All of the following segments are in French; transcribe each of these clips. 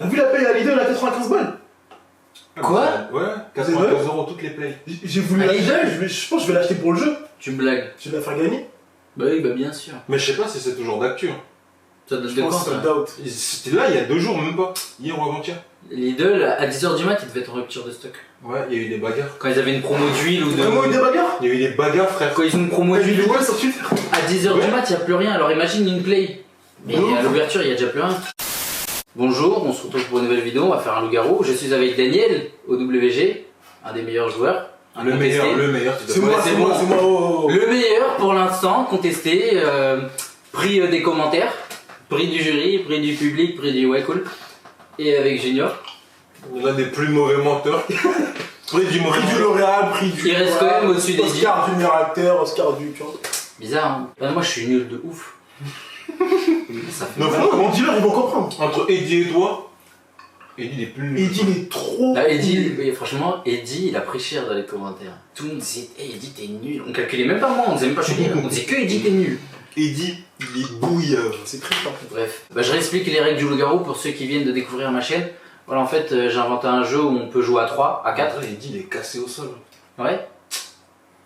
T'as vu la paye à Lidl à 95 balles? Quoi? Ouais, 95 € toutes les plays. J'ai voulu À l'acheter, Lidl je pense que je vais l'acheter pour le jeu. Tu blagues. Je vais la faire gagner. Bah oui, bah bien sûr. Mais je sais pas si c'est toujours d'actu. Hein. Ça date Je de quand pense que ça? sold out. C'était là il y a 2 jours, même pas. Hier ou avant-hier. Lidl, à 10h du mat, ils devaient être en rupture de stock. Ouais, il y a eu des bagarres. Quand ils avaient une promo d'huile ou de... Vraiment eu des bagarres? Il y a eu des bagarres, frère. Quand ils ont une promo T'as vu d'huile les ouais sur Twitter? à 10h Ouais. du mat, il n'y a plus rien. Alors imagine une play. Mais Ouf. à l'ouverture, il n'y a déjà plus rien. Bonjour, on se retrouve pour une nouvelle vidéo. On va faire un loup-garou. Je suis avec Daniel au WG, un des meilleurs joueurs. Le meilleur, tu C'est dois moi, pas- c'est c'est moi, bon. c'est moi. Oh, oh. Le meilleur pour l'instant, contesté, prix des commentaires, prix du jury, prix du public, prix du ouais cool. Et avec Junior. L'un des plus mauvais menteurs. Prix du mauvais Prix du menteur. L'Oréal, prix du. Il reste quand même au-dessus des Oscar du meilleur acteur, Oscar du. Tu vois. Bizarre, hein. Bah, moi je suis nul de ouf. Ça fait Non, mal. franchement, Mon dealer, ils vont comprendre. entre Eddie et toi, Eddie il est plus nul. Eddie, il est trop. Là, Eddie, oui, franchement, Eddie il a pris cher dans les commentaires. Tout le monde disait, hey, Eddie t'es nul. On calculait même pas moi, on disait même pas je suis nul. On disait que Eddie t'es nul. Eddie, il est bouilleur. C'est triste en fait. Bref, bah, je réexplique les règles du loup-garou pour ceux qui viennent de découvrir ma chaîne. Voilà, en fait, j'ai inventé un jeu où on peut jouer à 3, à 4. Eddie, il est cassé au sol. Ouais.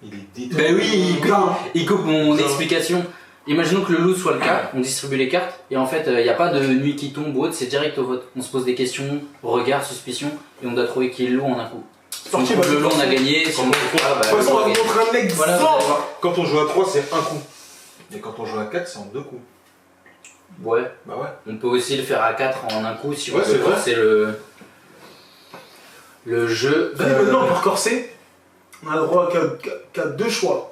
Il est détruit. Bah oui, Putain. il coupe mon Genre. explication. Imaginons que le loup soit le cas, on distribue les cartes, et en fait, il n'y a pas de nuit qui tombe ou autre, c'est direct au vote. On se pose des questions, regard, suspicion, et on doit trouver qui est le loup en un coup. Si on Sorti, trouve bah, le loup, on a sorti. gagné, si on trouve pas, bah, De toute façon, on va le vous loup a gagné. montrer un exemple. Voilà, vous allez voir. Quand on joue à 3, c'est un coup. Et quand on joue à 4, c'est en 2 coups. Ouais, Bah ouais. on peut aussi le faire à 4 en un coup si on Ouais, veut c'est vrai. forcer le jeu. Et maintenant, pour corser, on a le droit qu'à 2 choix.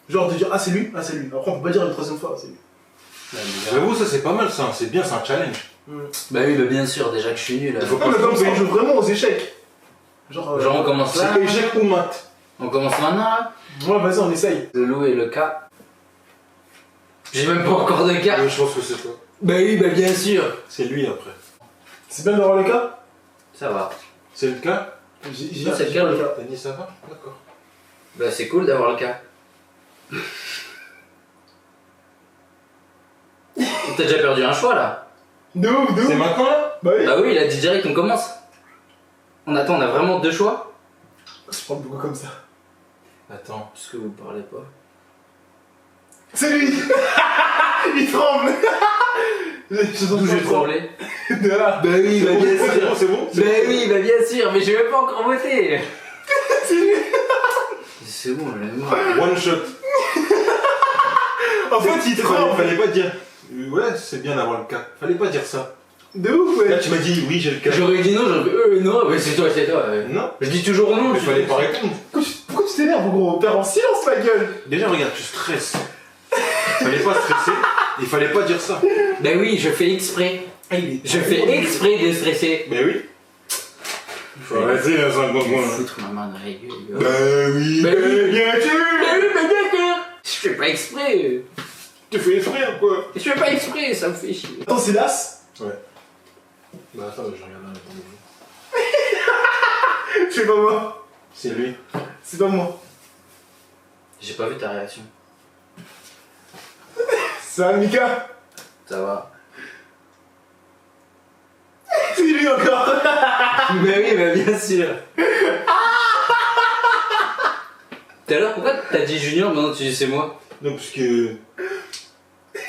Genre de dire, ah c'est lui, ah c'est lui. Après, on peut pas dire une troisième fois, c'est lui. J'avoue, ça c'est pas mal, ça. C'est bien, c'est un challenge. Bah oui, bah bien sûr, déjà que je suis nul. Il faut Non, mais comme ça, on joue vraiment aux échecs. Genre, Genre, on commence là. C'est échec ou mat. On commence maintenant là. Ouais, vas-y, on essaye. Le loup et le cas. J'ai même pas encore de cas. Je pense que c'est toi. Bah oui, bah bien sûr. C'est lui après. C'est bien d'avoir le cas? Ça va. C'est le cas. J'ai C'est le cas, le cas. T'as dit ça va? D'accord. Bah c'est cool d'avoir le cas. T'as déjà perdu un choix là. De ouf, de C'est ouf. maintenant là? Bah oui. Bah oui, il a dit direct, on commence. On attend, on a vraiment 2 choix. Je parle beaucoup comme ça. Attends. Parce que vous parlez pas. C'est lui. Il tremble. D'où j'ai tremblé. De là. Bah oui, bah bien C'est bon, c'est bon. Bah oui, bah bien sûr, mais j'ai même pas encore voté. C'est lui. C'est bon, j'en ai marre. One shot. En fait, il tremble. Fallait pas dire. Ouais, c'est bien d'avoir le cas. Fallait pas dire ça. De ouf, Là, ouais. tu m'as dit oui, j'ai le cas. J'aurais dit non, j'aurais fait non, mais c'est toi, c'est toi. Non, Je dis toujours non. mais fallait pas répondre. Pourquoi tu t'énerves, gros? Perds en silence, ma gueule. Déjà, regarde, tu stresses. Fallait pas stresser. Il fallait pas dire ça. Bah oui, je fais exprès. Je fais exprès de stresser. Mais oui. Il faut arrêter à 5 Je vais moments. foutre ma main dans la gueule. Bah oui, Bah oui. bien sûr. Bah oui, bah d'accord. Je fais pas exprès. Tu fais exprès ou quoi? Je fais pas exprès, ça me fait chier. Attends, c'est l'as? Ouais. Bah attends, je regarde un peu. C'est pas moi. C'est lui. C'est pas moi. J'ai pas vu ta réaction. C'est un Mika. Ça va. C'est lui encore. Bah oui, bah bien sûr. Tout à l'heure, pourquoi t'as dit Junior, maintenant tu dis c'est moi? Non, parce que.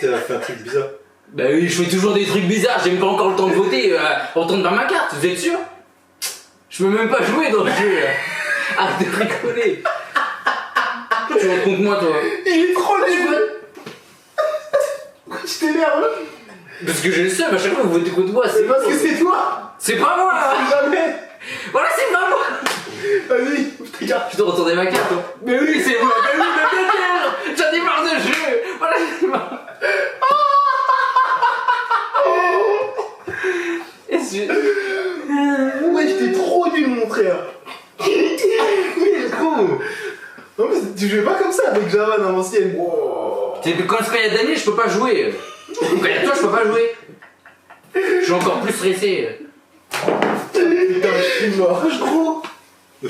T'as fait un truc bizarre. Bah oui, je fais toujours des trucs bizarres, j'ai même pas encore le temps de voter. Retourne dans ma carte, vous êtes sûr? Je peux même pas jouer dans le jeu là. Arrête de rigoler. Tu rentres contre moi toi. Il est trop Tu nul. vois? Pourquoi tu t'énerves? Parce que j'ai le seum, à chaque fois vous votez contre moi, c'est C'est parce que c'est toi. C'est pas moi là. Jamais. Voilà, c'est pas moi. Vas-y, regarde. Je dois retourner ma carte toi. Mais oui, c'est moi, mais oui, mais bien sûr. J'en ai marre de jeu. Voilà, j'en ai marre. Est-ce que... Ouais, j'étais trop nul, mon frère. Gros. Non, mais tu jouais pas comme ça avec Java dans l'ancienne. C'est que quand il y a Daniel, je peux pas jouer. Quand il y a toi, je peux pas jouer. Je suis encore plus stressé. Putain, je suis mort. Gros. Je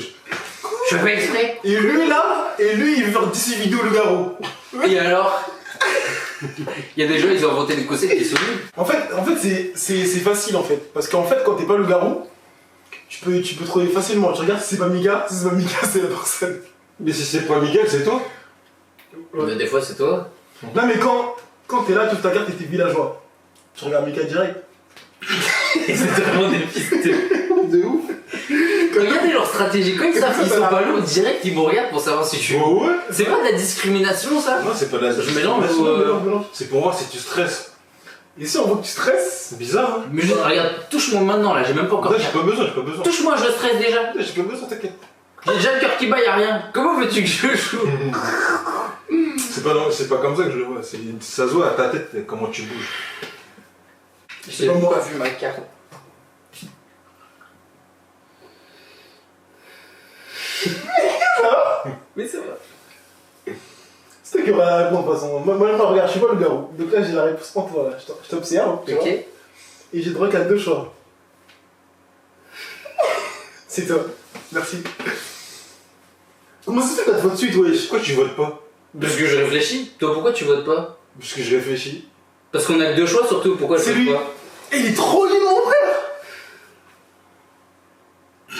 fais pas exprès. Et lui là, il veut faire 18 vidéos le garrot. Et alors? Il y a des gens, ils ont inventé des concepts qui sont nuls. En fait c'est facile en fait. Parce qu'en fait, quand t'es pas le garou, tu peux trouver facilement. Tu regardes si c'est pas Mika, si c'est pas Mika, c'est la personne. Mais si c'est pas Miguel, c'est toi. Ouais. Mais des fois, c'est toi. Non, mais quand t'es là, tu ouvres ta carte et t'es villageois, tu regardes Mika direct. C'est vraiment des pisteux. De ouf. Regardez leur stratégie. Quand ils savent qu'ils sont pas lourds, direct, ils me regardent pour savoir si je suis. Oh ouais. C'est pas de la discrimination, ça? Non, c'est pas de la Je mélange discrimination. ou, Mélange. C'est pour voir si tu stresses. Et si on voit que tu stresses, C'est bizarre, hein. Mais juste, regarde, touche-moi maintenant là, j'ai même pas encore. Non, j'ai pas besoin, j'ai pas besoin. Touche-moi, je stresse déjà. J'ai pas besoin, t'inquiète. J'ai déjà le cœur qui bat, y'a rien. Comment veux-tu que je joue? C'est pas comme ça que je le vois. Ça se voit à ta tête comment tu bouges. J'ai pas moi. pas vu ma carte. Mais ça va. c'est toi qui auras la réponse de toute façon. Moi, regarde, je suis pas le garou. Donc là, j'ai la réponse pour toi. Là. Je t'observe. Tu vois. Ok. Et j'ai droit qu'à 2 choix. C'est toi. Merci. Comment ça se fait que t'as de vote suite, wesh? Pourquoi tu votes pas? Parce que je réfléchis. Toi, pourquoi tu votes pas? Parce que je réfléchis. Parce qu'on a que 2 choix, surtout. Pourquoi je C'est vote lui. pas? Et il est trop libre, mon frère!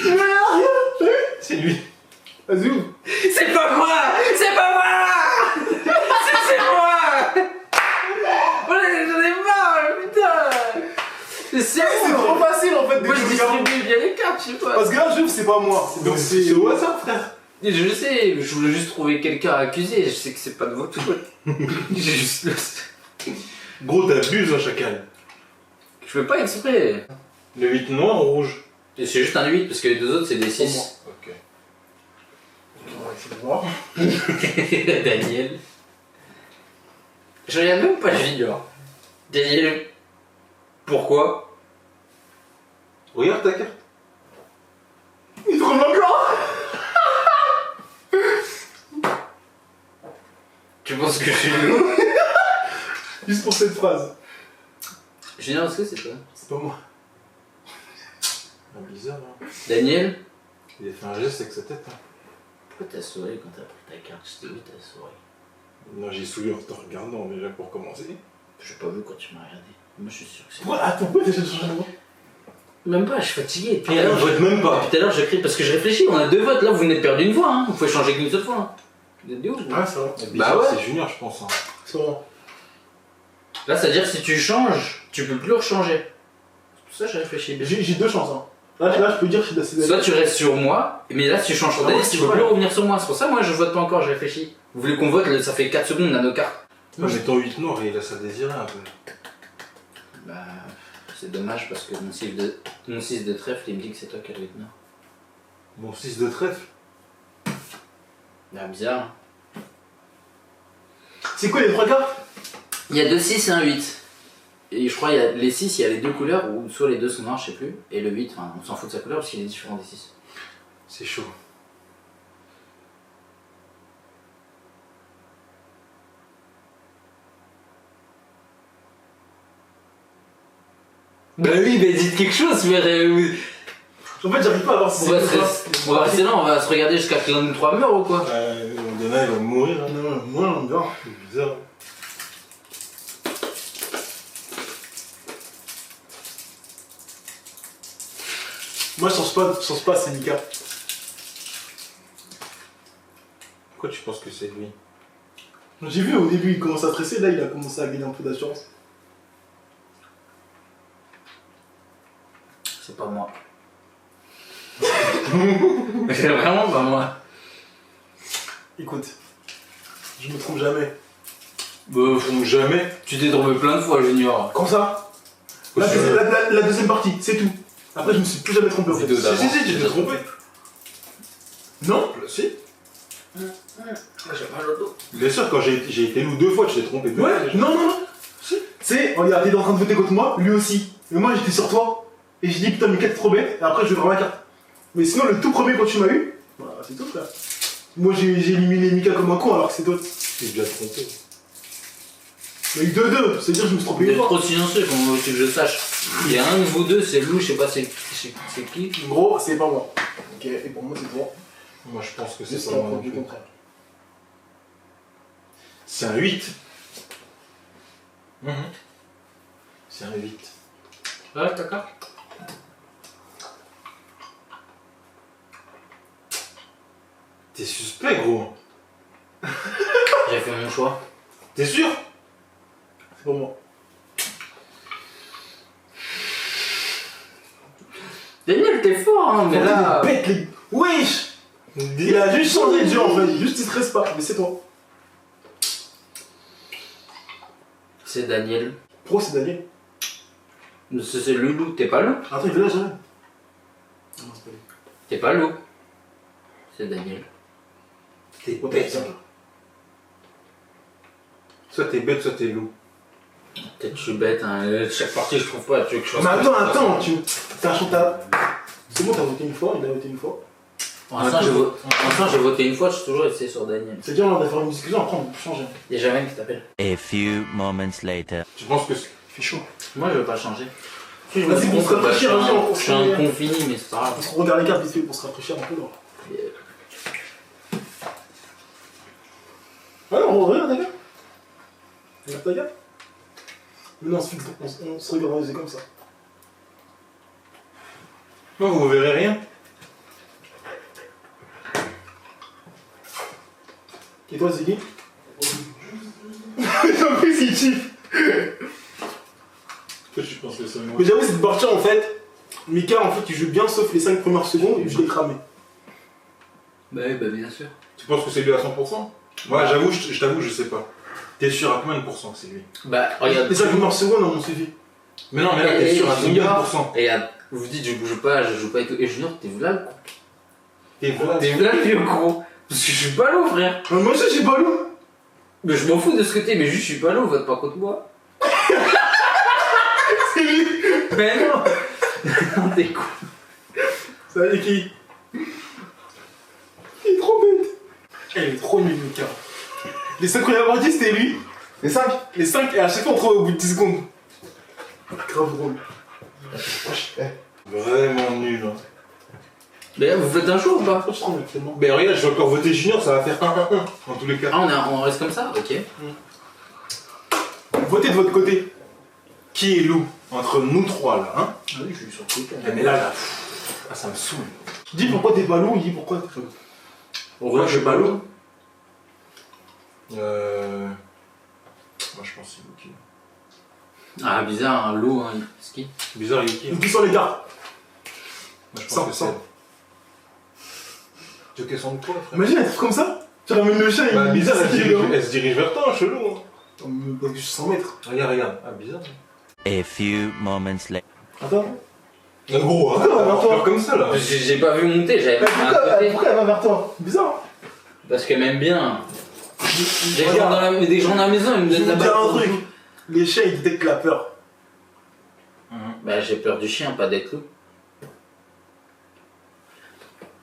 Mais rien! C'est lui. Vas-y, ouvre. C'est pas moi! C'est pas moi! C'est moi! Voilà, j'en ai marre, putain! C'est C'est trop bon! facile en fait de Moi, je jouer au garou. distribue bien les cartes, je sais pas. Parce que là, j'ouvre, c'est pas moi. Donc c'est au hasard, frère. Je le sais, je voulais juste trouver quelqu'un à accuser, je sais que c'est pas de votre faute. J'ai juste le... Gros, t'abuses, hein, chacal. Je fais pas exprès. Le 8 noir ou rouge? Et c'est juste un 8 parce que les deux autres c'est des Pour 6. Ok. On va essayer de voir. Daniel. Je regarde même pas le vidéo. Daniel. Pourquoi? Regarde ta carte. Il tremble encore! Tu penses que je suis nul? Juste pour cette phrase. Julien, est-ce que c'est toi? C'est pas moi. Ah, bizarre, hein. Daniel? Il a fait un geste avec sa tête. Hein. Pourquoi t'as souri quand t'as pris ta carte? Je t'ai vu, t'as souri. Non, j'ai souri en te regardant déjà pour commencer. J'ai pas vu quand tu m'as regardé. Moi je suis sûr que c'est. Pourquoi? Attends, pourquoi t'as changé de voix? Même pas, je suis fatigué. Depuis Il vote même pas. tout à l'heure, j'écris parce que je réfléchis. On a 2 votes là, vous venez de perdre une voix. Hein. Vous pouvez changer qu'une seule fois. Hein. Vous êtes des ouf. Ah, c'est vrai. Bizarre, ouais. C'est Junior, je pense. Hein. C'est vrai. Là, c'est-à-dire que si tu changes, tu peux plus rechanger. C'est pour ça que j'ai réfléchi bien. J'ai 2 chances. Hein. Là, je peux dire que je suis d'assez. Soit tu restes sur moi, mais là, si tu changes ton Ah ouais, Daniel, tu c'est peux vrai. plus revenir sur moi. C'est pour ça, moi, je vote pas encore, je réfléchis. Vous voulez qu'on vote, là, ça fait 4 secondes, on a nos cartes. Ouais, mais ton 8 noir, il laisse à désirer un peu. Bah, c'est dommage parce que mon 6 de trèfle, il me dit que c'est toi qui as le 8 nord. Bon, 6 de trèfle. Bah, bizarre. C'est quoi les 3 cartes? Il y a 2 6 et un 8. Et je crois il y a les 6, il y a les 2 couleurs, ou soit les 2 sont noirs, je sais plus. Et le 8, enfin, on s'en fout de sa couleur parce qu'il est différent des 6. C'est chaud. Bah oui, mais dites quelque chose, mais. En fait, j'arrive pas à voir si On va, c'est quoi. on va rester là, on va se regarder jusqu'à que l'un de nous 3 meurt ou quoi? Dana, il va mourir. Hein. Non, moi, on verra. C'est bizarre. Moi, je change pas, c'est Mika. Pourquoi tu penses que c'est lui? J'ai vu au début, il commence à stresser, là, il a commencé à gagner un peu d'assurance. C'est pas moi. C'est vraiment pas moi. Écoute, je me trompe jamais. Bah, Donc jamais. tu t'es trompé plein de fois, Junior. Quand ça? Là, Parce que- c'est la deuxième partie, c'est tout. Après, je me suis plus jamais trompé en fait. Vidéo d'avant. Si, tu t'es trompé. Non? Si. J'ai mal au dos. Bien sûr, quand j'ai été loup 2 fois, tu t'es trompé. deux Ouais, fois, déjà. non. C'est, regarde, t'es en train de voter contre moi, lui aussi. Mais moi, j'étais sur toi. Et j'ai dit, putain, mais quelle trop bête. Et après, je vais voir ma carte. Mais sinon, le tout premier, quand tu m'as eu, voilà, c'est tout, frère. Moi, j'ai éliminé Mika comme un con, alors que c'est toi. Tu t'es déjà trompé. Il y a eu 2-2, c'est-à-dire que je me suis trompé Vous une êtes fois. trop silencieux, comment veux-tu que je sache? Il y a un de vous deux, c'est Lou, je sais pas c'est qui. Gros, c'est pas moi. Ok, et pour moi, c'est toi. Moi, je pense que c'est C'est pas moi. non du plus. contraire. C'est un 8. C'est un vite. Ouais, d'accord. T'es suspect, gros. J'ai fait mon choix. T'es sûr? C'est pour moi. Daniel, t'es fort, hein, mais là. Pète les. Wesh! Il a juste changé de jeu en fait, juste il stresse pas, mais c'est toi. C'est Daniel. Pro, c'est Daniel. C'est le loup, t'es pas loup? Attends, il est là, jamais. Non, c'est pas lui. T'es pas loup. C'est Daniel. T'es Oh, bête. tiens. Soit t'es bête, soit t'es loup. Peut-être que je suis bête, hein. Chaque partie, je trouve pas. Tu veux que je fasse Mais quoi, attends, t'as un chantage. C'est bon, t'as voté une fois, il a voté une fois. Pour l'instant, j'ai voté une fois, je suis toujours resté sur Daniel. C'est bien, on va faire une discussion, après on peut changer. Y'a jamais qui t'appelle. A few moments later. Tu penses que Il fait chaud. Moi, je veux pas changer. Si je Vas-y, me on se trompe, bah, rafraîchir, vas-y, on je suis un confini, mais c'est pas grave. On se regarde les cartes vite fait pour se rafraîchir un peu là. Ouais, on regarde, regarde. Regarde ta carte. Mais non, on se fixe, on se regarde, c'est comme ça. non, vous verrez rien. Et toi, c'est qui? En plus, il chiffre. Toi, tu penses que c'est moi. Mais j'avoue, cette partie en fait, Mika en fait, il joue bien sauf les 5 premières secondes et je l'ai cramé. Bah oui, bah bien sûr. Tu penses que c'est lui à 100%? Ouais, j'avoue, je t'avoue, je sais pas. T'es sûr à combien de pourcents que c'est lui? Bah, regarde. Les 5 premières secondes, on suffit. Mais non, mais là, t'es sûr à combien de pourcents? Et vous dites, je joue pas et tout. Et Junior, t'es là le con. T'es voilà. T'es là le vieux con. Parce que je suis pas lourd, frère. Moi aussi, j'ai pas lourd. Mais je m'en fous de ce que t'es, mais juste je suis pas lourd, vote pas contre moi. C'est lui. Mais non. Non, t'es con. Ça allait qui? Il est trop bête. Il est trop nul, Mika. Les 5 premières parties, c'était lui. Les 5, et à chaque fois, on trouve au bout de 10 secondes. Grave drôle. Vraiment nul. Hein. Mais vous faites un show ou pas? Pourquoi tu te rends actuellement? Mais regarde, je vais encore voter Junior, ça va faire 1-1-1 dans tous les cas. Ah, on reste comme ça? Ok. Votez de votre côté. Qui est loup entre nous trois là, hein? Ah oui, je suis sur le côté. Mais là, ah, ça me saoule. Dis pourquoi t'es pas lourd, dis pourquoi t'es pas lourd. Moi, je suis pas lourd. Moi, je pense que c'est Yuki. Ah, bizarre, un loup, hein. C'est qui? Bizarre, Yuki. Nous tous sur les cartes. Moi, je Sans, pense que c'est. sans. Tu veux qu'elle sente quoi, frère? Imagine un truc comme ça. Tu ramènes le chien et Bah, il bizarre, c'est qui, elle se dirige vers toi, chelou. Hein. Parce que je suis 100 mètres. Regarde. Ah, bizarre. A few moments later. Attends. En gros, hein. Pourquoi elle va vers toi? Faire comme ça là. J'ai pas vu monter, j'avais Mais pas à côté. pourquoi elle va vers toi? Bizarre. Parce qu'elle m'aime bien. Des gens dans la maison, ils me Je donnent vais la te dire un balle. truc. Les chiens, ils détectent la peur. Bah, j'ai peur du chien, pas d'être loup.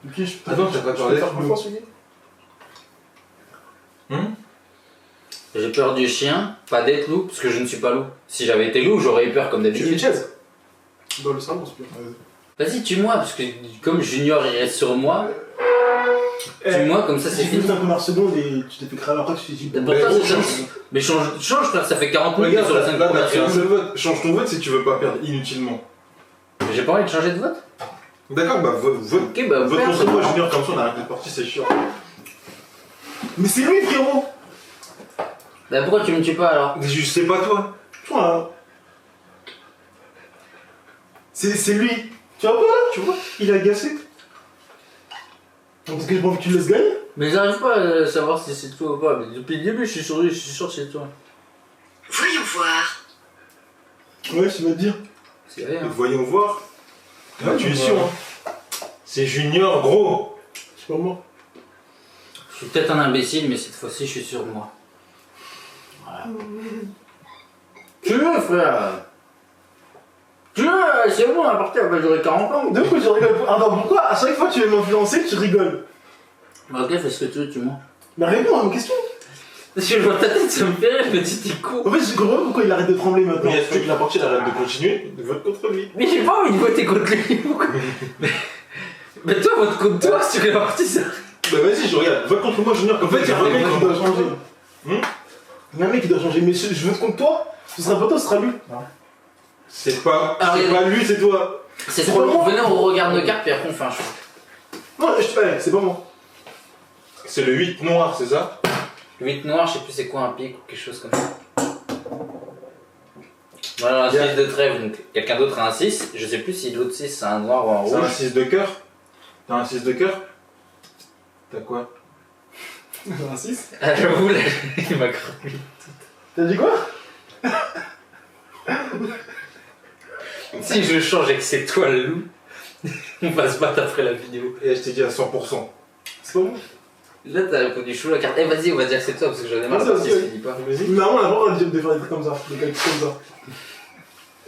Ok, je peux Attends, t'as pas peur d'être loup. J'ai peur du chien, pas d'être loup, parce que je ne suis pas loup. Si j'avais été loup, j'aurais eu peur comme Tu fais une d'habitude. chaise? Dans le salon, c'est bien. Vas-y, tue-moi, parce que comme Junior il reste sur moi, tue-moi, comme ça c'est J'ai fini fini. ta première seconde et tu t'es fait cramer après, tu t'es dit. Pourtant, Mais gros, c'est ça. Mais change frère, ça fait 40 minutes Regarde, sur la 5 là, premières t'as fait un secondes. seul vote. Change ton vote si tu veux pas perdre inutilement. J'ai pas envie de changer de vote. D'accord, bah vote. Ok, bah Vote frère, contre moi, Junior, comme ça on arrête de partie, c'est chiant. Mais c'est lui, frérot! Bah pourquoi tu me tues pas alors? Je sais pas toi. Toi, c'est lui. Tu vois pas là? Tu vois? Il a agacé. Donc, est-ce que j'ai pas envie que tu le laisses gagner? Mais j'arrive pas à savoir si c'est toi ou pas. Mais depuis le début, je suis sûr que c'est toi. Voyons voir. Ouais, tu vas te dire. C'est vrai, hein. Voyons voir. Intuition, hein. C'est Junior, gros. C'est pas moi. Je suis peut-être un imbécile, mais cette fois-ci, je suis sûr de moi. Voilà. Tu veux, frère? Tu veux? C'est bon, la partie elle va durer 40 ans. De coup, je rigole. Attends, pourquoi à chaque fois que tu veux m'influencer, tu rigoles? Bah, ok, fais ce que tu veux, tue-moi. Mais réponds à ma question. Parce que je vois ta tête, ça me fait rire, je me dis, t'es con. En fait, je comprends pas pourquoi il arrête de trembler maintenant. Mais est-ce que la partie arrête de continuer? Vote contre lui. Mais j'ai pas envie de voter contre lui. Pourquoi? mais toi, vote contre toi si tu veux la partie, ça. Bah vas-y, je regarde. Vote contre moi, Junior. En fait, il y a un mec qui doit changer. Il y a un mec qui doit changer, mais je vote contre toi. Ce sera pas toi, ce sera lui. C'est pas, Ah, c'est oui. pas lui, c'est toi. C'est C'est trop pas long. moi. Venez, on regarde nos cartes puis après on fait un choix. Non, c'est pas moi. C'est le 8 noir, c'est ça? 8 noir, je sais plus c'est quoi un pic ou quelque chose comme ça. Voilà, un Yeah. 6 de trèfle, donc quelqu'un d'autre a un 6. Je sais plus si l'autre 6 c'est un noir ou un C'est un rouge. 6 de cœur? T'as un 6 de cœur? T'as quoi? J'ai un 6. Ah, j'avoue, là, il m'a cru. T'as dit quoi? Si je change et que c'est toi le loup, on va se battre après la vidéo. Et je t'ai dit à 100%. C'est pas moi. Là, t'as répondu chaud la carte. Eh, vas-y, on va dire que c'est toi parce que j'en ai marre de Vas-y, partir vas-y. si je dis pas. Vas-y. Normalement, on a pas le droit de faire des trucs comme ça, des calculs comme ça.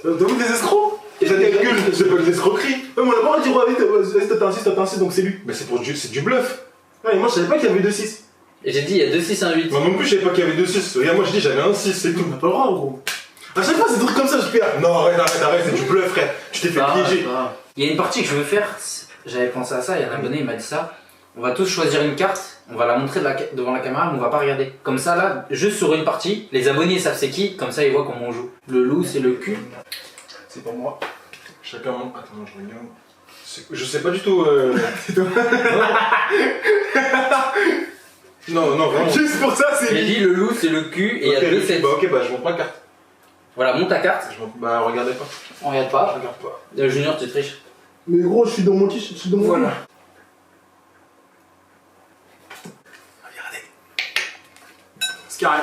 T'as vu des escrocs? Ça calcule, c'est pas de l'escroquerie. Ouais, mais on a pas le droit de dire, ouais, vas-y, t'as un 6, donc c'est lui. Mais c'est du bluff. Ouais, mais moi je savais pas qu'il y avait 2 6. Et j'ai dit, il y a 2, 6, 1, 8. Moi non plus, je savais pas qu'il y avait 2 6. Regarde, moi je dis j'avais un 6, c'est tout. On a pas le droit, gros. À chaque fois, c'est des trucs comme ça, je perds. Non, arrête, c'est du bluff, frère. Tu t'es fait Ah, piéger. ah. Il y a une partie que je veux faire, j'avais pensé à ça, il y a un abonné, il m'a dit ça. On va tous choisir une carte, on va la montrer devant la caméra, mais on va pas regarder. Comme ça, là, juste sur une partie, les abonnés savent c'est qui, comme ça ils voient comment on joue. Le loup, c'est le cul. C'est pas moi. Chacun mon. Attends, je regarde. Je sais pas du tout. Non, vraiment. Juste pour ça, c'est J'ai lui. dit le loup, c'est le cul, et il y a deux sets. Ok, bah je montre ma carte. Voilà, monte ta carte. Bah regardez pas. On regarde pas. Regarde pas. Junior, tu triches. Mais gros, je suis dans mon quiche, je suis dans mon. Voilà. Regardez. C'est carré.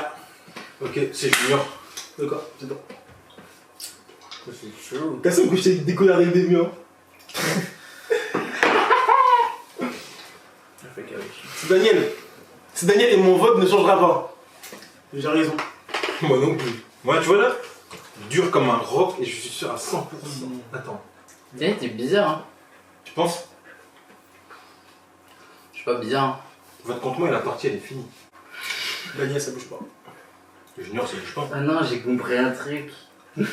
Ok, c'est Junior. D'accord, c'est bon. C'est chaud. T'as ça que je t'ai découvert dès le début, hein. C'est Daniel. C'est Daniel et mon vote ne changera pas. J'ai raison. Moi non plus. Moi, tu vois là, dur comme un roc et je suis sûr à 100%. Attends, Eh, t'es bizarre, hein. tu penses? Je suis pas bizarre, hein. Vote contre moi et la partie elle est finie. Daniel, ça bouge pas. Junior, ça bouge pas. Ah non, j'ai compris un truc. Ah,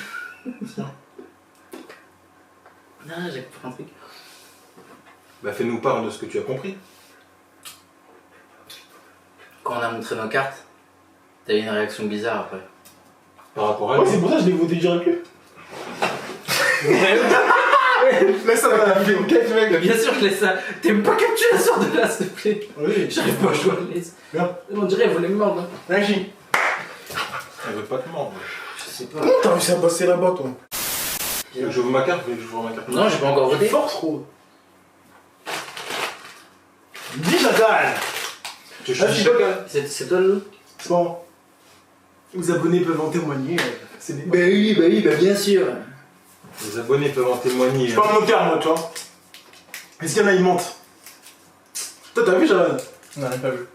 j'ai compris un truc. Bah fais-nous part de ce que tu as compris. Quand on a montré nos cartes, t'as eu une réaction bizarre après. Par rapport à Ouais, lui. c'est pour ça que je l'ai voté direct. Laisse ça dans la vidéo, ok, mec. Bien sûr, je laisse ça. T'aimes pas que tu la sors de là, s'il te plaît. Oui, J'arrive pas à jouer à l'aise. Regarde. On dirait qu'elle voulait me mordre. Hein. réagis. Elle veut pas te mordre. Je sais pas. Comment t'as réussi à passer là-bas, toi? Tu veux que j'ouvre ma carte? Vous voulez que j'ouvre ma carte? Non, j'ai pas encore T'es voté. fort, trop. Dis Chacal. Tu Ah, choisis je- Chacal. C'est toi le loup? C'est bon. Les abonnés peuvent en témoigner. C'est des. bah bien sûr. Les abonnés peuvent en témoigner. Je parle mon terme, moi, tu vois. Est-ce qu'il y en a, ils mentent? Toi, t'as vu, Javan? Non, j'ai pas vu.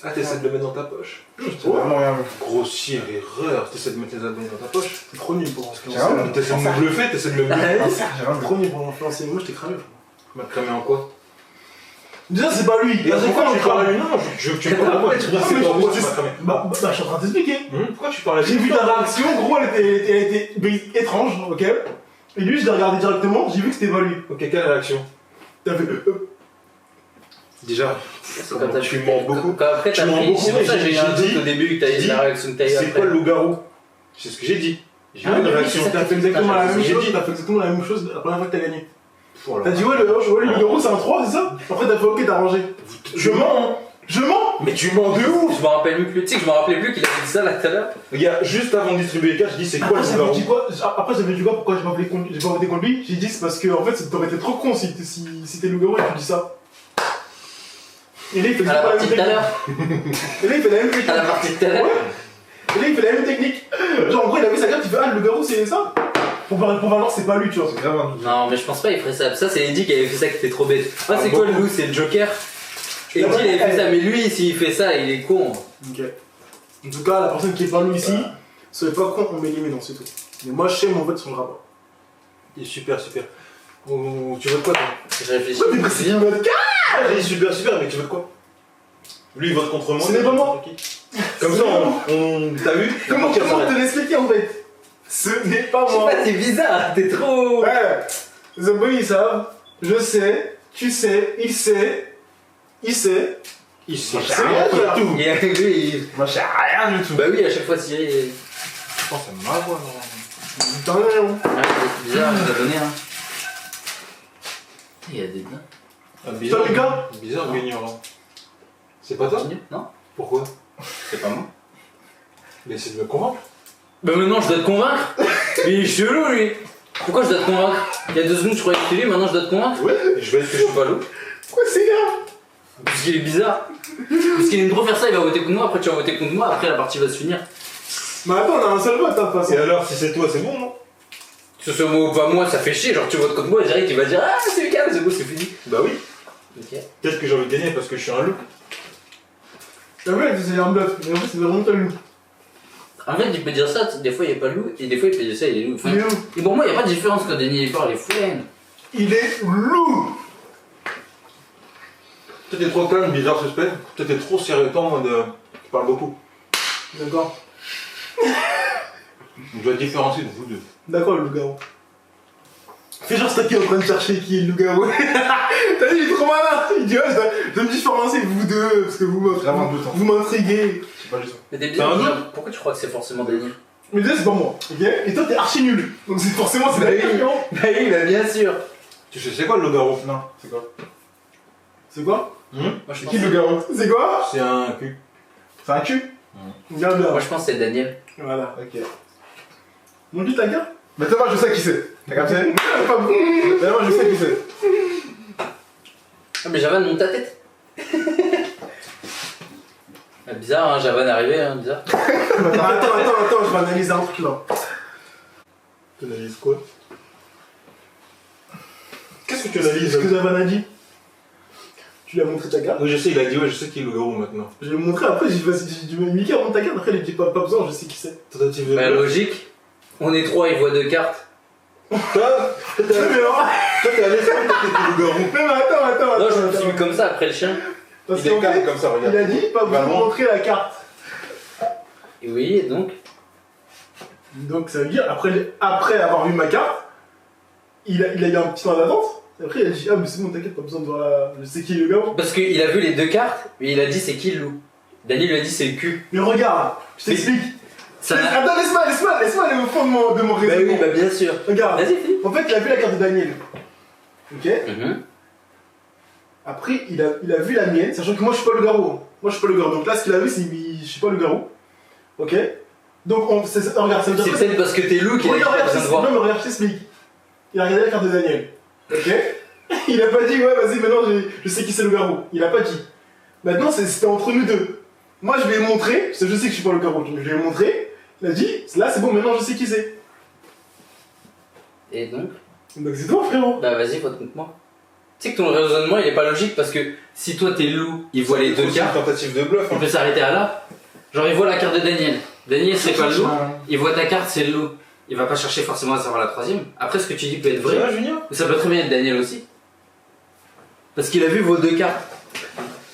Ah, t'essaies de le mettre dans ta poche. J'ai vraiment rien vu. Grossière erreur. T'essaies de mettre tes abonnés dans ta poche. T'es trop nul pour J'ai rien vu. T'essaies de me bluffer, t'essaies de me bluffer. J'ai rien T'es vu. trop nul pour influencer. Moi, je t'ai cramé. frère. Tu m'as cramé en quoi? Déjà, c'est pas lui. Et à chaque fois, tu parles à lui. lui. Non, je veux que tu me parles à moi. Tu dis, c'est toi, tu m'as cramé. Bah, je suis en train de t'expliquer. Pourquoi tu parles à lui? J'ai vu ta réaction, gros, elle était étrange, ok? Et lui, je l'ai regardé directement, j'ai vu que c'était pas lui. Ok, quelle réaction? T'as fait. Déjà, Quand t'as tu mens beaucoup. Quand après Tu t'as mens pris, beaucoup, c'est pour ça que j'ai eu un j'ai doute dit- au début que t'as j'ai eu dit, la réaction que t'as eu C'est après. quoi le loup-garou? C'est ce que j'ai dit. J'ai eu Ah une oui, réaction. c'est ça. T'as fait exactement la même J'ai chose, dit. t'as fait exactement la même chose la première fois que t'as gagné. Oh là T'as là. dit, ouais, le loup c'est un 3, c'est ça? Après, t'as fait, ok, t'as rangé. Je mens, hein. Je mens. Mais tu mens de ouf! Je me rappelle même plus, tu sais que je me rappelais plus qu'il avait dit ça là tout à l'heure. Il y a juste avant de distribuer les cartes, je dis c'est quoi Après, le j'avais loup-garou? dit quoi? Après, j'avais dit quoi? Pourquoi j'ai pas voté contre lui? J'ai dit, c'est parce que, en fait, t'aurais été trop con si t'es loup-garou et que tu dis ça. Et là, il fait À la pas la partie même de tout à technique. l'heure. Et là, il fait la même technique. À la partie de tout à l'heure. Et là, il fait la même technique. Genre, en gros, il a vu sa carte, il fait, ah, le loup-garou, c'est ça? Pour Valor, c'est pas lui, tu vois. C'est grave un doute. Non, mais je pense pas qu'il ferait ça. Ça, c'est Eddie qui avait fait ça, que t'es trop bête. Ah, c'est Ah, quoi le beaucoup. loup? C'est le Joker. Ah, Eddie, il avait fait ouais. ça, mais lui, s'il fait ça, il est con. Ok. En tout cas, la personne qui est pas nous ici, soyez pas con, on met les non, c'est tout. Mais moi, je sais, mon vote changera pas. Il est super, super. Oh, tu veux quoi toi? Je réfléchis. Ouais, mais parce que c'est bien. notre cas. Ah, j'ai dit super, super, mais tu veux quoi? Lui, il vote contre moi. Ce n'est pas moi. Comme ça, t'as vu? Comment tu te l'expliquer en fait? Ce n'est pas moi. Ouais, t'es bizarre, t'es trop. Ouais. Les abonnés ils savent, je sais, tu sais, il sait, Il sait C'est rien, rien frère. du tout. Et avec lui, Moi, je sais rien du tout. bah oui, à chaque fois Cyril. Je pense à ma voix, non. Putain, non. Ah, c'est bizarre, il a donné, hein. Il y a des dents. Ah, bizarre, Toi, Lucas bizarre, Non. ignorant. C'est pas toi? Non, Pourquoi? c'est pas moi. Mais essaie de me convaincre. Bah maintenant je dois te convaincre. Il est chelou lui. Pourquoi je dois te convaincre? Il y a 2 secondes je croyais que c'était lui, maintenant je dois te convaincre. Ouais, je vais Parce que je suis pas loup. Pourquoi c'est grave? Parce qu'il est bizarre. Parce qu'il aime trop faire ça, il va voter contre moi, après tu vas voter contre moi, après la partie va se finir. Mais attends, on a un seul vote, hein, de toute façon. Et alors, si c'est toi, c'est bon, non? Que ce soit moi ou pas moi, ça fait chier. Genre tu votes contre moi, direct il va dire ah c'est Lucas, c'est bon, c'est fini. Bah oui. Ok. Peut-être que j'ai envie de gagner parce que je suis un loup. La blague, c'est un bluff. Mais en fait, c'est vraiment toi le loup. En fait, il peut dire ça, des fois il est pas loup, et des fois il peut dire ça, il est loup. Enfin, Il est loup. et pour moi, il n'y a pas de différence quand Denis parle, il est fou. Il est loup. Toi, t'es trop calme, bizarre, suspect. Toi, t'es trop sérieux, toi, en mode. Tu parles beaucoup. D'accord. Je dois différencier de vous deux. D'accord, le loup-garou. Fais genre c'est qui est en train de chercher qui est le loup-garou. T'as dit, il est trop malin. Il dit, ouais, je dois me différencier de vous deux, parce que Vraiment doute, hein. vous m'intriguez. Je sais pas du tout. Mais t'es T'as un bizarre, doute pourquoi tu crois que c'est forcément Denis? Mais déjà, c'est pas moi, ok? Et toi, t'es archi nul. Donc c'est forcément, c'est Bah la oui. question. Bah oui, bah bien sûr. Tu sais, c'est quoi le loup-garou? Non, c'est quoi? C'est quoi? Moi je C'est pense, qui le loup-garou? C'est quoi? C'est un cul. C'est un cul? Regarde bien. moi, je pense que c'est Daniel. Voilà. Ok. Mon dieu, ta gueule? Mais toi, moi, je sais qui c'est. T'as capté? Pas bon. Mais moi, je sais qui c'est. Ah mais Javan monte ta tête. Ah, bizarre hein, Javan est arrivé, hein, bizarre. Attends, je vais analyser un truc là. Tu analyses quoi? Qu'est-ce que tu Ce analyses? que Javan a dit. Tu lui as montré ta carte. Oui, je sais, il a dit, ouais, je sais qui est le loup-garou maintenant. Je lui ai montré, après j'ai dit Mickey montre ta carte, après il a dit pas besoin, je sais qui c'est. Tentative de Bah bluff. logique. On est 3, il voit 2 cartes. Toi, Mais non, t'es allé faire toi, t'es le loup-garou. mais attends. Non, je me suis mis comme ça après le chien. Parce Il est qu'en calme fait, comme ça, regarde. il a dit pas besoin de Vraiment. montrer la carte. Et oui, et donc. Donc ça veut dire, après avoir vu ma carte, il a eu un petit temps d'attente. Après il a dit, ah mais c'est bon, t'inquiète, pas besoin de voir la. Je sais qui est le gars. Parce qu'il a vu les 2 cartes, mais il a dit c'est qui le loup. Daniel lui a dit c'est le cul. Mais regarde, je t'explique. Ça n'a- Attends, laisse-moi aller au fond de mon Bah raisonnement. oui, bah bien sûr. Regarde, Vas-y, Philippe. en fait il a vu la carte de Daniel. Ok. Après, il a vu la mienne, sachant que moi je suis pas le garou. Moi je suis pas le garou. Donc là, ce qu'il a vu, c'est je suis pas le garou. Ok. Donc regarde, ça veut dire C'est quoi, peut-être parce que t'es loup qu'il a regarde, besoin de voir. non mais regarde, je t'explique. Il a regardé la carte de Daniel. Ok. Il a pas dit, ouais, vas-y, maintenant je sais qui c'est le garou. Il a pas dit. Maintenant, c'était entre nous deux. Moi je lui ai montré, parce que je sais que je suis pas le garou, donc je lui ai montré. Il a dit, là c'est bon, maintenant je sais qui c'est. Et donc. Donc c'est toi, frérot. Bah vas-y, vote contre moi. Tu sais que ton raisonnement il est pas logique parce que si toi t'es loup, il voit les 2 C'est une cartes, tentative de bluff. on Hein. peut s'arrêter à là. Genre il voit la carte de Daniel. Daniel c'est pas le loup, il voit ta carte c'est le loup. Il va pas chercher forcément à savoir la 3ème. Après ce que tu dis peut être C'est vrai, vrai, Junior? mais ça peut très bien être Daniel aussi. Parce qu'il a vu vos 2 cartes.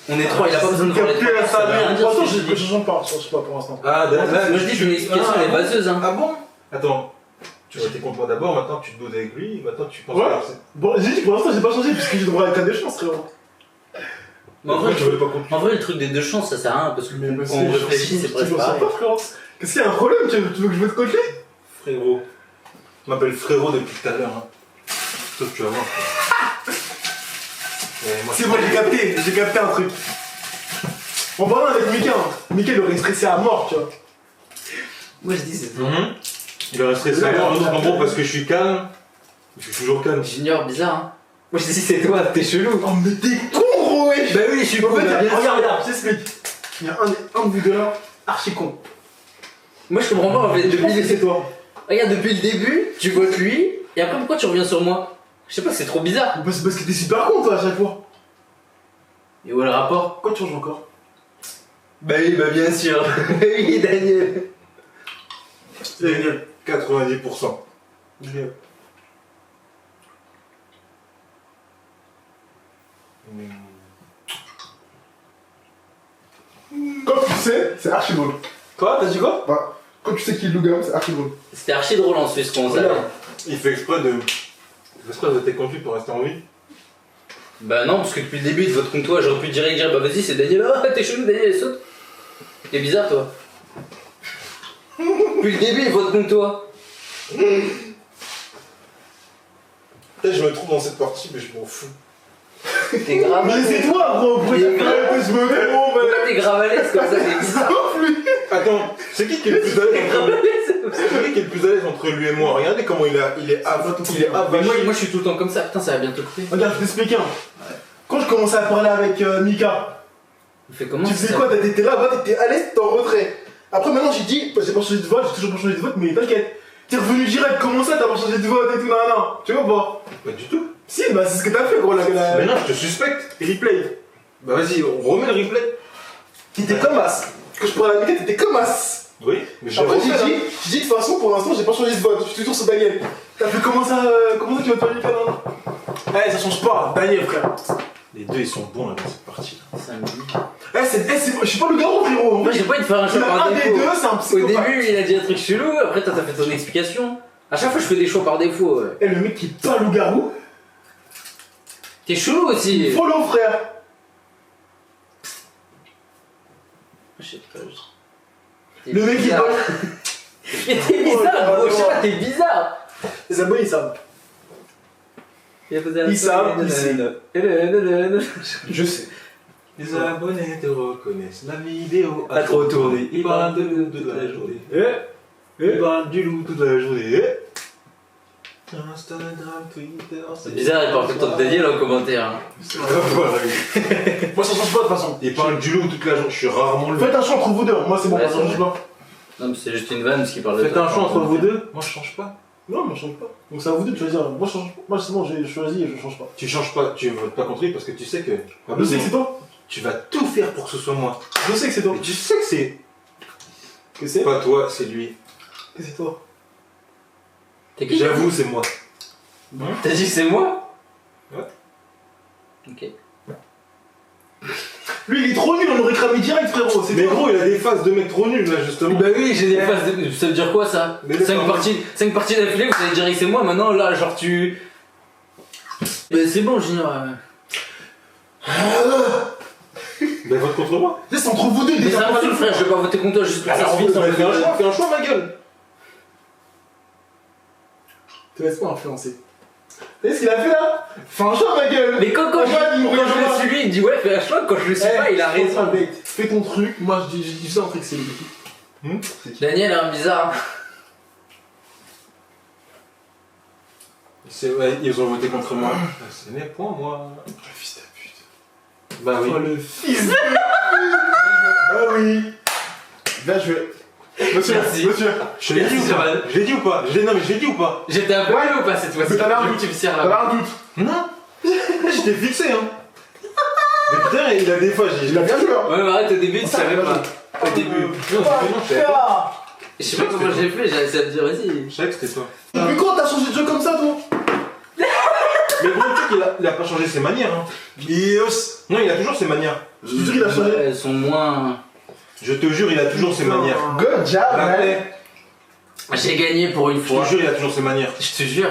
On est 3, il a pas besoin de voir les 3 cartes, ça veut rien dire. Pour ce l'instant, que je dis. je change pas pour l'instant. Ah, Moi je dis que une explication elle est baseuse hein. Ah bon? Attends. Tu étais contre moi d'abord, maintenant tu te boudes avec lui, maintenant tu penses Ouais. que c'est. Bon, j'ai dit que pour l'instant j'ai pas changé puisque j'ai droit à 4 des chances, frérot. Mais en vrai, tu veux pas contre lui. en vrai, le truc des 2 chances ça sert à rien parce que quand on réfléchit c'est presque pas, pareil. frérot. Qu'est-ce qu'il y a un problème? Tu veux que je vote contre lui? Frérot. Je m'appelle frérot depuis tout à l'heure. Hein. Sauf que tu vas voir. Moi, C'est bon, j'ai capté un truc. En parlant avec Mika, Mika il aurait stressé à mort, tu vois. Moi je dis c'est toi. Mhm. Il aurait stressé à mort, en gros parce que je suis calme. Je suis toujours calme. Junior bizarre hein. Moi je dis c'est toi, t'es chelou. Oh, mais t'es con, gros, wesh! Bah oui, je suis En con, fait, bah, bien sûr. regarde, je t'explique. Il y a un de vous deux là, archi con. Moi je comprends pas en fait, Je pense que depuis, c'est toi. regarde, depuis le début, tu votes lui, et après pourquoi tu reviens sur moi? Je sais pas, c'est trop bizarre. Parce que t'es super con, toi, à chaque fois. Et où est le rapport? Pourquoi tu changes encore? Bah oui, bah bien sûr. Oui, Daniel. Daniel. 90%. Daniel. Quand tu sais, c'est archi drôle. Quoi? T'as dit quoi? Bah, quand tu sais qui est le loup-garou, c'est archi drôle. C'était archi drôle en Suisse quand on savait. Regarde. Il fait exprès de voter contre lui pour rester en vie. Bah non, parce que depuis le début de votre contre toi, j'aurais pu direct dire bah vas-y, c'est Daniel, ah t'es chelou, Daniel, saute. T'es bizarre toi. Depuis le début, il vote contre toi. Peut-être je me trouve dans cette partie, mais je m'en fous. T'es grave. Mais c'est toi, gros. Pourquoi Il est t'as grave. fait un peu ce moment, Pourquoi t'es grave à l'aise comme ça, t'es bizarre. Attends, c'est qui est le plus à l'aise C'est qui est le plus à l'aise entre lui et moi? Regardez comment il est Mais avaché. moi je suis tout le temps comme ça, putain ça va bientôt couper. Regarde, je t'explique un. Quand je commençais à parler avec Mika, On fait comment tu ça faisais quoi? T'étais là, t'étais à l'aise, t'étais en retrait. Après, maintenant, j'ai dit, j'ai pas changé de vote, j'ai toujours pas changé de vote, mais t'inquiète. T'es revenu direct, comment ça, t'as pas changé de vote et tout, nan. Tu vois pas? Pas du tout. Si, bah c'est ce que t'as fait, gros, la Mais non, je te suspecte. replay. Bah vas-y, on remet le replay. T'étais comme as. Quand je parlais avec Mika, t'étais comme as. Oui, mais je Après, refais, j'ai dit, de toute façon, pour l'instant, j'ai pas changé de vote, je suis toujours sur Daniel. T'as fait comment ça tu vas te faire Mika, nan? Eh, ça change pas, Daniel, frère. Les deux ils sont bons là dans cette partie là. Ça me dit. Je suis pas le garou, frérot. Moi j'ai pas envie de faire un Il y choix en a par un des défaut. deux, c'est un Au psychopathe. début il a dit un truc chelou, après toi t'as fait ton explication. À chaque fois je fais des choix par défaut. Eh, le mec qui est pas loup-garou, T'es chelou aussi. follow, frère. Je sais pas. T'es Le mec qui est bizarre. pas. Mais t'es bizarre gros, je sais pas, t'es bizarre. Les abonnés, ils savent. Ils savent, Je sais. Les abonnés te reconnaissent. La vidéo a trop tourné. Ils parlent de loup toute la journée. Ils parlent du loup toute la journée. Instagram, Twitter. C'est bizarre, il parle tout le temps de Daniel en commentaire. Hein. Moi, ça change pas de toute façon. Ils parlent du loup toute la journée. Je suis rarement le Faites un choix entre vous deux, moi c'est bon, Ouais, ça c'est change pas. Non mais c'est juste une vanne parce qu'il parle de Faites toi. un choix entre vous deux. Moi je change pas. Non, moi je change pas. Donc c'est à vous deux de choisir. Moi je change pas. Moi c'est bon, j'ai choisi et je change pas. Tu changes pas, tu votes pas contre lui parce que tu sais que. Je sais que c'est toi. Tu vas tout faire pour que ce soit moi. Je sais que c'est toi. Mais tu sais que c'est Que c'est pas toi, c'est lui. Que c'est toi. T'es qui? J'avoue, c'est moi. T'as dit que c'est moi? Ouais. Ok. Lui il est trop nul, on l'aurait cramé direct, frérot. C'est Mais toi. gros, il a des faces de mec trop nuls là justement. Bah oui, j'ai des phases de. Ça veut dire quoi ça? Mais 5 parties d'affilée, vous allez dire que c'est moi, maintenant là, genre tu. Bah c'est bon, Junior. Mais vote contre moi. Laisse entre vous deux, Mais c'est impossible, frère, je vais pas voter contre toi juste pour ça. Alors, se finisse en fais un choix, ma gueule. Te laisse pas influencer. T'as vu ce qu'il a fait là? Fais un choix, ma gueule. Mais quand Regarde, il me je regarde. le suis lui, il me dit ouais, fais un choix. Quand je le suis pas, il a raison. Fais ton truc, moi je dis ça un truc, c'est lui. Daniel, hein, bizarre. C'est ouais, ils ont voté contre moi. Ce n'est pas moi. Le fils de pute. Bah oui. Oh le fils de pute. Ah oui. Bien joué. Monsieur, Merci. monsieur. Je l'ai dit ou pas? Je l'ai dit ou pas? Non mais je l'ai dit ou pas? J'étais un peu Ouais. ou pas cette fois-ci? Mais t'avais un doute. Tu me sers T'avais là. un doute. Non. J'étais fixé hein. Mais putain, il a des fois, Il a bien joué. Hein. Ouais, mais arrête, au début, tu savais pas. Au début. Non, c'est que non, je savais pas. Je sais pas comment j'ai fait, j'ai essayé de dire vas-y. Je savais que c'était toi. Depuis quand t'as changé de jeu comme ça, toi? Mais bon, le truc, il a pas changé ses manières hein. Non, il a toujours ses manières. Je te jure, il a changé. Elles sont moins. Je te jure, il a toujours ses manières. Good job, man. Rappelez, J'ai gagné pour une je te fois. jure, il a toujours ses manières. Je te jure.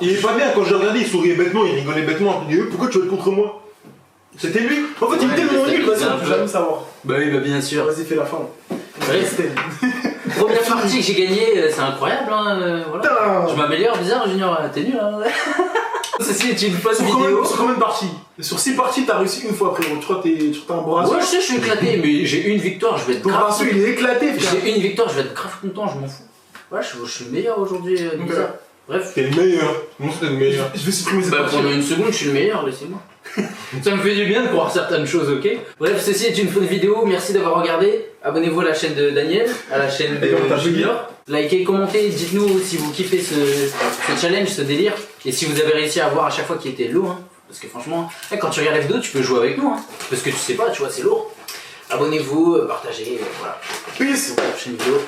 Il est pas bien quand je le regardais, il souriait bêtement, il rigolait bêtement. Il dit pourquoi tu vas être contre moi? C'était lui. En fait, il me Ouais, tellement mais nul, ça, vas-y, c'est un on peut peu. jamais savoir. Bah oui, bah bien sûr. Vas-y, fais la fin. Ouais. Première partie que j'ai gagnée, c'est incroyable, hein. Voilà. Je Putain. m'améliore, bizarre, Junior, t'es nul, hein. Ceci est une fausse Sur vidéo. combien de parties? Sur 6 parties, t'as réussi une fois, frérot. Tu crois que t'es un brasseux? Ouais, je sais, je suis éclaté, mais j'ai une victoire, je vais être Ton grave. brasseux, il est éclaté, frère. J'ai une victoire, je vais être grave content, je m'en fous. Ouais, je suis le meilleur aujourd'hui, bizarre. Bref. T'es le meilleur. Non, c'était le meilleur. Je vais supprimer cette Bah partie. pendant une seconde, je suis le meilleur, laissez-moi. Ça me fait du bien de croire certaines choses, ok? Bref, ceci est une fausse vidéo, merci d'avoir regardé. Abonnez-vous à la chaîne de Daniel, à la chaîne Et donc, de t'as Junior. Likez, commentez, dites-nous si vous kiffez ce challenge, ce délire. Et si vous avez réussi à voir à chaque fois qu'il était lourd, hein. Parce que franchement, quand tu regardes la vidéo, tu peux jouer avec nous, hein. Parce que tu sais pas, tu vois, c'est lourd. Abonnez-vous, partagez, voilà. Peace. Prochaine vidéo.